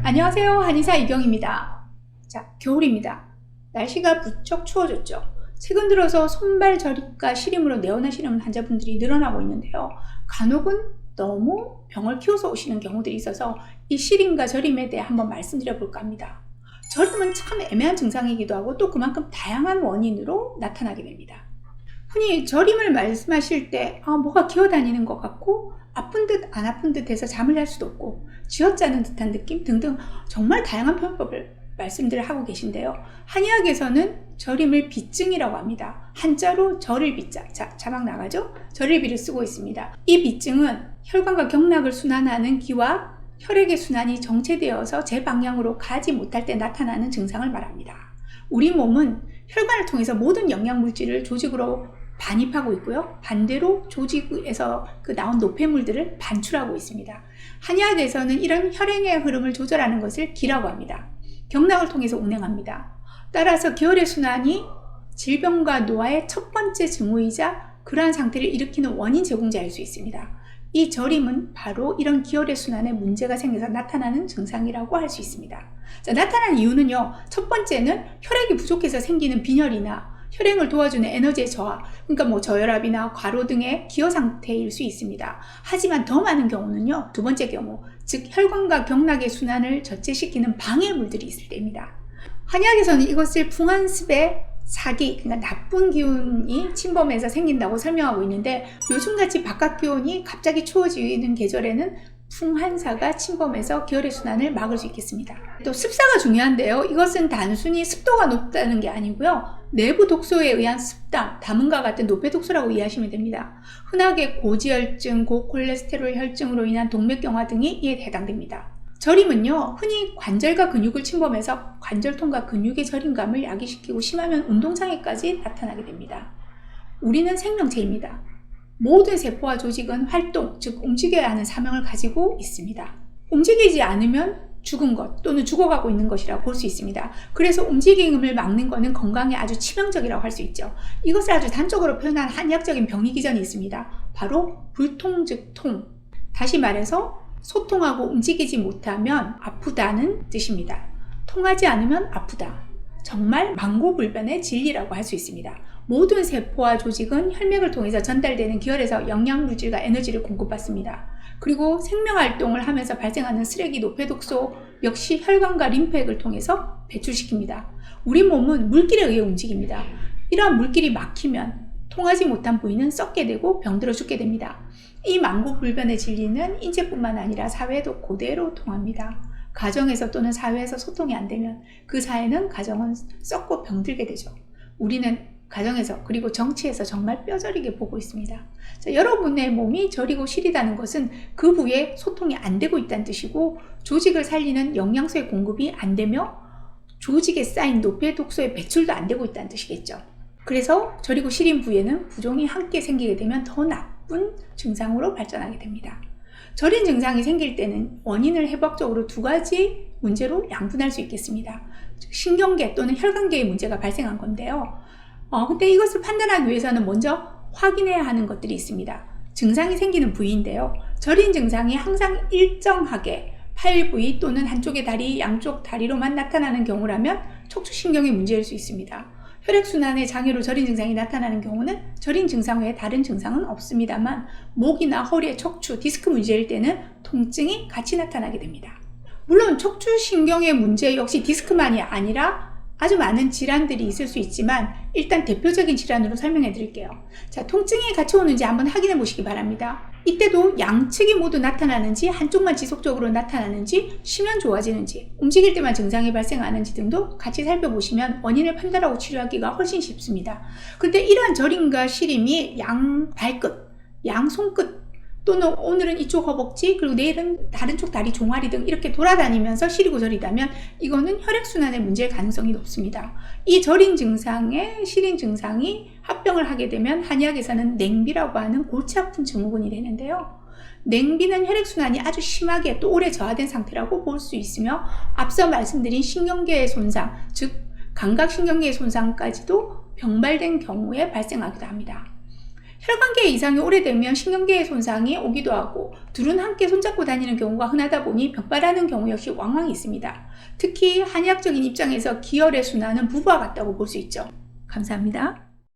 안녕하세요. 한의사 이경입니다. 자, 겨울입니다. 날씨가 부쩍 추워졌죠. 최근 들어서 손발 저림과 시림으로 내원하시는 환자분들이 늘어나고 있는데요. 간혹은 너무 병을 키워서 오시는 경우들이 있어서 이 시림과 저림에 대해 한번 말씀드려 볼까 합니다. 저림은 참 애매한 증상이기도 하고 또 그만큼 다양한 원인으로 나타나게 됩니다. 흔히 저림을 말씀하실 때 뭐가 기어다니는 것 같고 아픈 듯 안 아픈 듯 해서 잠을 잘 수도 없고 쥐어짜는 듯한 느낌 등등 정말 다양한 표현법을 말씀들을 하고 계신데요. 한의학에서는 저림을 비증이라고 합니다. 한자로 절을 비자, 자, 자막 나가죠? 절을 비를 쓰고 있습니다. 이 비증은 혈관과 경락을 순환하는 기와 혈액의 순환이 정체되어서 제 방향으로 가지 못할 때 나타나는 증상을 말합니다. 우리 몸은 혈관을 통해서 모든 영양물질을 조직으로 반입하고 있고요. 반대로 조직에서 나온 노폐물들을 반출하고 있습니다. 한의학에서는 이런 혈행의 흐름을 조절하는 것을 기라고 합니다. 경락을 통해서 운행합니다. 따라서 기혈의 순환이 질병과 노화의 첫 번째 징후이자 그러한 상태를 일으키는 원인 제공자일 수 있습니다. 이 저림은 바로 이런 기혈의 순환에 문제가 생겨서 나타나는 증상이라고 할 수 있습니다. 자, 나타나는 이유는요. 첫 번째는 혈액이 부족해서 생기는 빈혈이나 혈행을 도와주는 에너지의 저하, 그러니까 저혈압이나 과로 등의 기여 상태일 수 있습니다. 하지만 더 많은 경우는요, 두 번째 경우, 즉 혈관과 경락의 순환을 저체시키는 방해물들이 있을 때입니다. 한의학에서는 이것을 풍한습의 사기, 그러니까 나쁜 기운이 침범해서 생긴다고 설명하고 있는데, 요즘같이 바깥 기온이 갑자기 추워지는 계절에는 풍한사가 침범해서 기혈의 순환을 막을 수 있겠습니다. 또 습사가 중요한데요. 이것은 단순히 습도가 높다는 게 아니고요. 내부 독소에 의한 습담, 담음과 같은 노폐 독소라고 이해하시면 됩니다. 흔하게 고지혈증, 고콜레스테롤 혈증으로 인한 동맥경화 등이 이에 해당됩니다. 저림은요, 흔히 관절과 근육을 침범해서 관절통과 근육의 저림감을 야기시키고 심하면 운동장애까지 나타나게 됩니다. 우리는 생명체입니다. 모든 세포와 조직은 활동, 즉 움직여야 하는 사명을 가지고 있습니다. 움직이지 않으면 죽은 것 또는 죽어가고 있는 것이라고 볼 수 있습니다. 그래서 움직임을 막는 것은 건강에 아주 치명적이라고 할 수 있죠. 이것을 아주 단적으로 표현한 한의학적인 병리 기전이 있습니다. 바로 불통 즉 통. 다시 말해서 소통하고 움직이지 못하면 아프다는 뜻입니다. 통하지 않으면 아프다. 정말 만고불변의 진리라고 할 수 있습니다. 모든 세포와 조직은 혈맥을 통해서 전달되는 기혈에서 영양물질과 에너지를 공급받습니다. 그리고 생명활동을 하면서 발생하는 쓰레기, 노폐독소 역시 혈관과 림프액을 통해서 배출시킵니다. 우리 몸은 물길에 의해 움직입니다. 이러한 물길이 막히면 통하지 못한 부위는 썩게 되고 병들어 죽게 됩니다. 이 만고불변의 진리는 인체뿐만 아니라 사회에도 그대로 통합니다. 가정에서 또는 사회에서 소통이 안 되면 그 사회는 가정은 썩고 병들게 되죠. 우리는 가정에서 그리고 정치에서 정말 뼈저리게 보고 있습니다. 자, 여러분의 몸이 저리고 시리다는 것은 그 부위에 소통이 안 되고 있다는 뜻이고 조직을 살리는 영양소의 공급이 안 되며 조직에 쌓인 노폐 독소의 배출도 안 되고 있다는 뜻이겠죠. 그래서 저리고 시린 부위에는 부종이 함께 생기게 되면 더 나쁜 증상으로 발전하게 됩니다. 저린 증상이 생길 때는 원인을 해부학적으로 두 가지 문제로 양분할 수 있겠습니다. 신경계 또는 혈관계의 문제가 발생한 건데요. 근데 이것을 판단하기 위해서는 먼저 확인해야 하는 것들이 있습니다. 증상이 생기는 부위인데요. 저린 증상이 항상 일정하게 팔 부위 또는 한쪽의 다리, 양쪽 다리로만 나타나는 경우라면 척추신경의 문제일 수 있습니다. 혈액순환의 장애로 저린 증상이 나타나는 경우는 저린 증상 외에 다른 증상은 없습니다만 목이나 허리의 척추, 디스크 문제일 때는 통증이 같이 나타나게 됩니다. 물론 척추신경의 문제 역시 디스크만이 아니라 아주 많은 질환들이 있을 수 있지만 일단 대표적인 질환으로 설명해 드릴게요. 자, 통증이 같이 오는지 한번 확인해 보시기 바랍니다. 이때도 양측이 모두 나타나는지 한쪽만 지속적으로 나타나는지 쉬면 좋아지는지 움직일 때만 증상이 발생하는지 등도 같이 살펴보시면 원인을 판단하고 치료하기가 훨씬 쉽습니다. 그런데 이러한 저림과 시림이 양 발끝, 양 손끝 또는 오늘은 이쪽 허벅지 그리고 내일은 다른 쪽 다리 종아리 등 이렇게 돌아다니면서 시리고 저리다면 이거는 혈액순환의 문제일 가능성이 높습니다. 이 저린 증상에 시린 증상이 합병을 하게 되면 한의학에서는 냉비라고 하는 골치 아픈 증후군이 되는데요. 냉비는 혈액순환이 아주 심하게 또 오래 저하된 상태라고 볼 수 있으며 앞서 말씀드린 신경계의 손상, 즉 감각신경계의 손상까지도 병발된 경우에 발생하기도 합니다. 혈관계 이상이 오래되면 신경계의 손상이 오기도 하고 둘은 함께 손잡고 다니는 경우가 흔하다 보니 병발하는 경우 역시 왕왕 있습니다. 특히 한의학적인 입장에서 기혈의 순환은 부부와 같다고 볼 수 있죠. 감사합니다.